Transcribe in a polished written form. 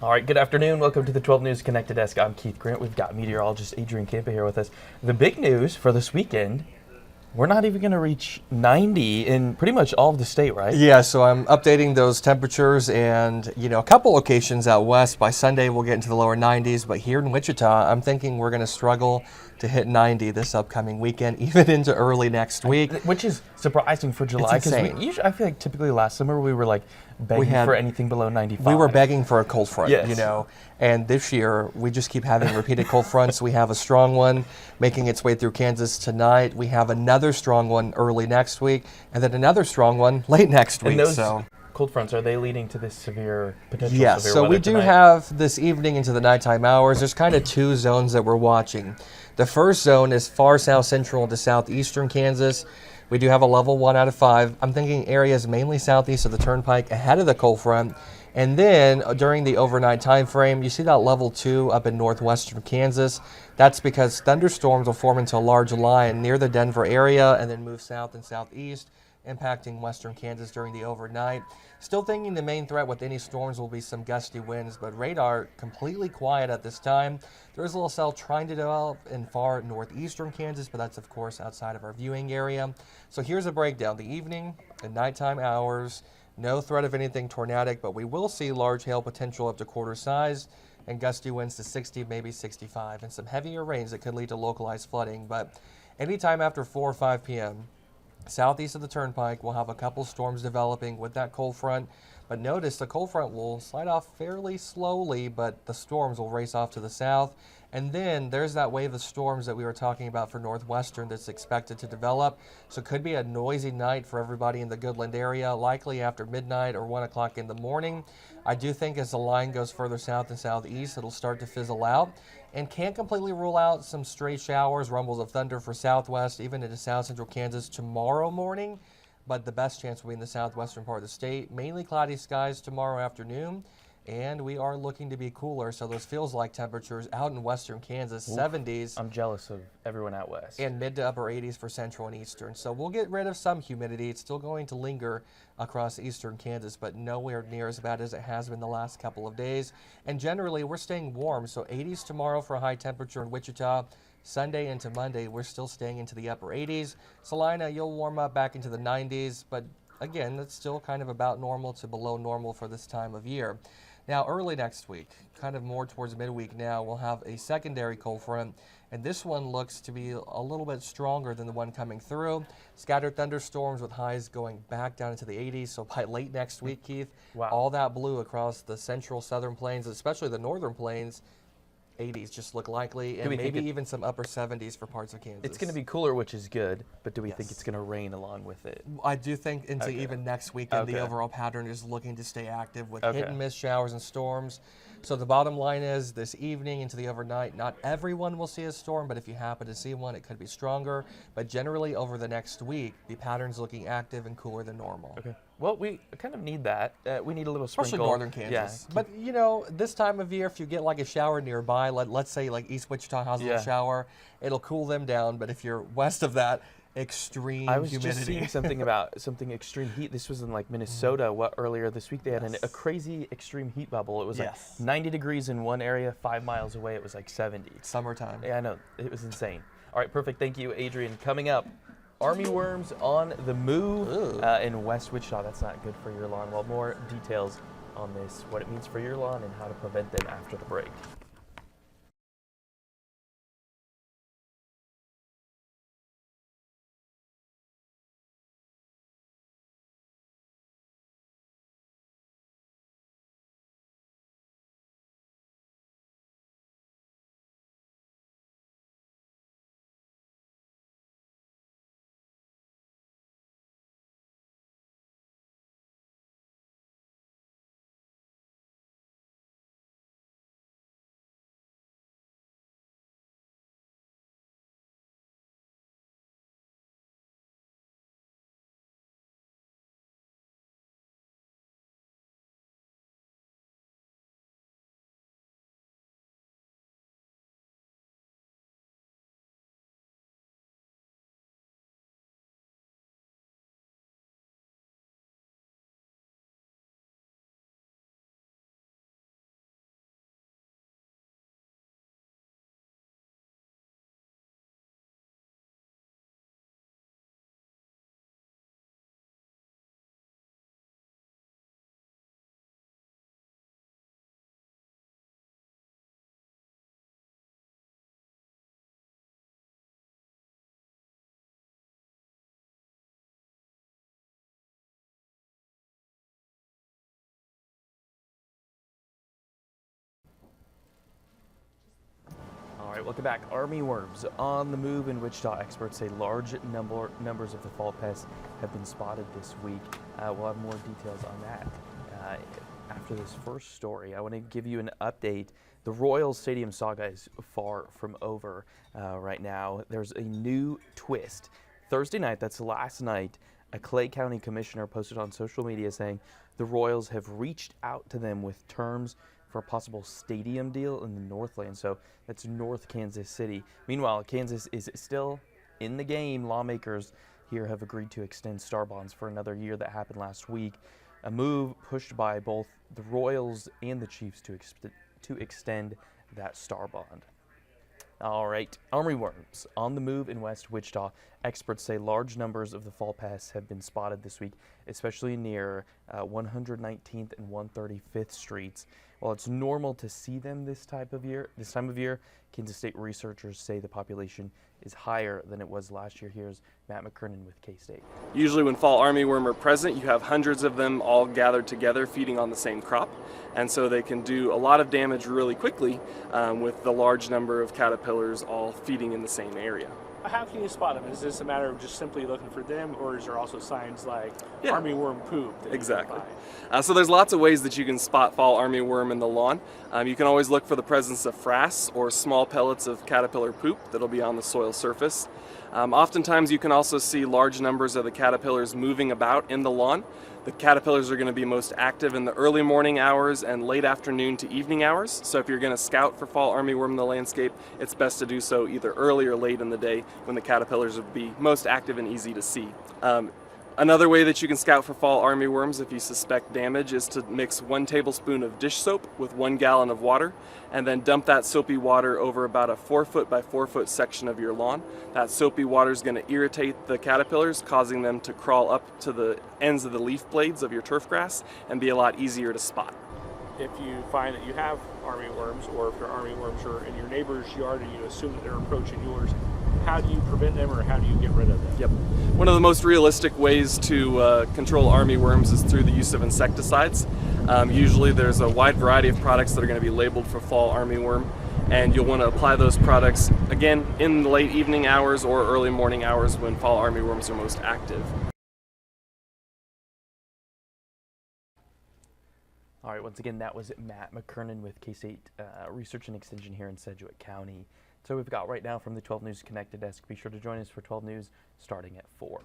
All right, good afternoon. Welcome to the 12 News Connected Desk. I'm Keith Grant. We've got meteorologist Adrian Campa here with us. The big news for this weekend, we're not even going to reach 90 in pretty much all of the state, right? Yeah, so I'm updating those temperatures and, a couple locations out west. By Sunday, we'll get into the lower 90s, but here in Wichita, I'm thinking we're going to struggle to hit 90 this upcoming weekend, even into early next week. Which is surprising for July because insane. I feel like typically last summer we were like begging for anything below 95. We were begging for a cold front, Yes. and this year we just keep having repeated cold fronts. We have a strong one making its way through Kansas tonight. We have another strong one early next week, and then another strong one late next week. And those cold fronts, are they leading to this severe potential Yes, severe so weather we do tonight? have this evening into the nighttime hours. There's kind of two zones that we're watching. The first zone is far south central to southeastern Kansas. We do have a level 1 out of 5. I'm thinking areas mainly southeast of the Turnpike ahead of the cold front. And then during the overnight time frame, you see that level 2 up in northwestern Kansas. That's because thunderstorms will form into a large line near the Denver area and then move south and southeast, impacting western Kansas during the overnight. Still thinking the main threat with any storms will be some gusty winds, but radar completely quiet at this time. There is a little cell trying to develop in far northeastern Kansas, but that's of course outside of our viewing area. So here's a breakdown. The evening and nighttime hours, no threat of anything tornadic, but we will see large hail potential up to quarter size and gusty winds to 60, maybe 65, and some heavier rains that could lead to localized flooding. But anytime after 4 or 5 p.m., southeast of the Turnpike, we'll have a couple storms developing with that cold front. But notice the cold front will slide off fairly slowly, but the storms will race off to the south. And then there's that wave of storms that we were talking about for northwestern that's expected to develop. So it could be a noisy night for everybody in the Goodland area, likely after midnight or 1 o'clock in the morning. I do think as the line goes further south and southeast, it'll start to fizzle out. And can't completely rule out some stray showers, rumbles of thunder for southwest, even into south central Kansas tomorrow morning. But the best chance will be in the southwestern part of the state. Mainly cloudy skies tomorrow afternoon. And we are looking to be cooler, so those feels like temperatures out in western Kansas, 70s. I'm jealous of everyone out west. And mid to upper 80s for central and eastern. So we'll get rid of some humidity. It's still going to linger across eastern Kansas, but nowhere near as bad as it has been the last couple of days. And generally, we're staying warm. So 80s tomorrow for a high temperature in Wichita. Sunday into Monday, we're still staying into the upper 80s. Salina, you'll warm up back into the 90s, but again, that's still kind of about normal to below normal for this time of year. Now, early next week, kind of more towards midweek now, we'll have a secondary cold front, and this one looks to be a little bit stronger than the one coming through. Scattered thunderstorms with highs going back down into the 80s, so by late next week, Keith, all that blue across the central southern plains, especially the northern plains, 80s just look likely, and maybe even some upper 70s for parts of Kansas. It's going to be cooler, which is good, but do we think it's going to rain along with it? I do think into even next weekend, the overall pattern is looking to stay active with hit and miss showers and storms. So the bottom line is this evening into the overnight, not everyone will see a storm, but if you happen to see one, it could be stronger. But generally over the next week, the pattern's looking active and cooler than normal. Okay. Well, we kind of need that. We need a little sprinkle. Especially northern Kansas. Yeah. But, this time of year, if you get like a shower nearby, let's say like East Wichita has a little shower, it'll cool them down. But if you're west of that, extreme humidity. I was just seeing something about something extreme heat. This was in like Minnesota earlier this week. They had a crazy extreme heat bubble. It was like 90 degrees in one area, 5 miles away it was like 70. Summertime. Yeah, I know. It was insane. All right, perfect. Thank you, Adrian. Coming up, army worms on the move in West Wichita. That's not good for your lawn. Well, more details on this, what it means for your lawn and how to prevent them after the break. welcome back. Army worms on the move in Wichita. Experts say large numbers of the fall pests have been spotted this week. We'll have more details on that after this first story. I want to give you an update. The Royals Stadium saga is far from over right now. There's a new twist. Thursday night, that's last night, a Clay County commissioner posted on social media saying the Royals have reached out to them with terms for a possible stadium deal in the Northland. So that's North Kansas City. Meanwhile, Kansas is still in the game. Lawmakers here have agreed to extend star bonds for another year. That happened last week. A move pushed by both the Royals and the Chiefs to extend that star bond. All right, army worms on the move in West Wichita. Experts say large numbers of the fall pests have been spotted this week, especially near 119th and 135th Streets. While it's normal to see them this time of year, Kansas State researchers say the population is higher than it was last year. Here's Matt McKernan with K-State. Usually when fall armyworm are present, you have hundreds of them all gathered together feeding on the same crop, and so they can do a lot of damage really quickly with the large number of caterpillars all feeding in the same area. How can you spot them? Is this a matter of just simply looking for them, or is there also signs like armyworm poop? Exactly. So there's lots of ways that you can spot fall armyworm in the lawn. You can always look for the presence of frass or small pellets of caterpillar poop that'll be on the soil surface. Oftentimes you can also see large numbers of the caterpillars moving about in the lawn. The caterpillars are going to be most active in the early morning hours and late afternoon to evening hours. So if you're going to scout for fall armyworm in the landscape, it's best to do so either early or late in the day when the caterpillars would be most active and easy to see. Another way that you can scout for fall armyworms if you suspect damage is to mix 1 tablespoon of dish soap with 1 gallon of water and then dump that soapy water over about a 4 foot by 4 foot section of your lawn. That soapy water is going to irritate the caterpillars, causing them to crawl up to the ends of the leaf blades of your turf grass and be a lot easier to spot. If you find that you have armyworms, or if your armyworms are in your neighbor's yard and you assume that they're approaching yours, how do you prevent them, or how do you get rid of them? Yep. One of the most realistic ways to control armyworms is through the use of insecticides. Usually there's a wide variety of products that are going to be labeled for fall armyworm, and you'll want to apply those products, again, in the late evening hours or early morning hours when fall armyworms are most active. All right, once again, that was Matt McKernan with K-State Research and Extension here in Sedgwick County. So we've got right now from the 12 News Connected desk. Be sure to join us for 12 News starting at 4.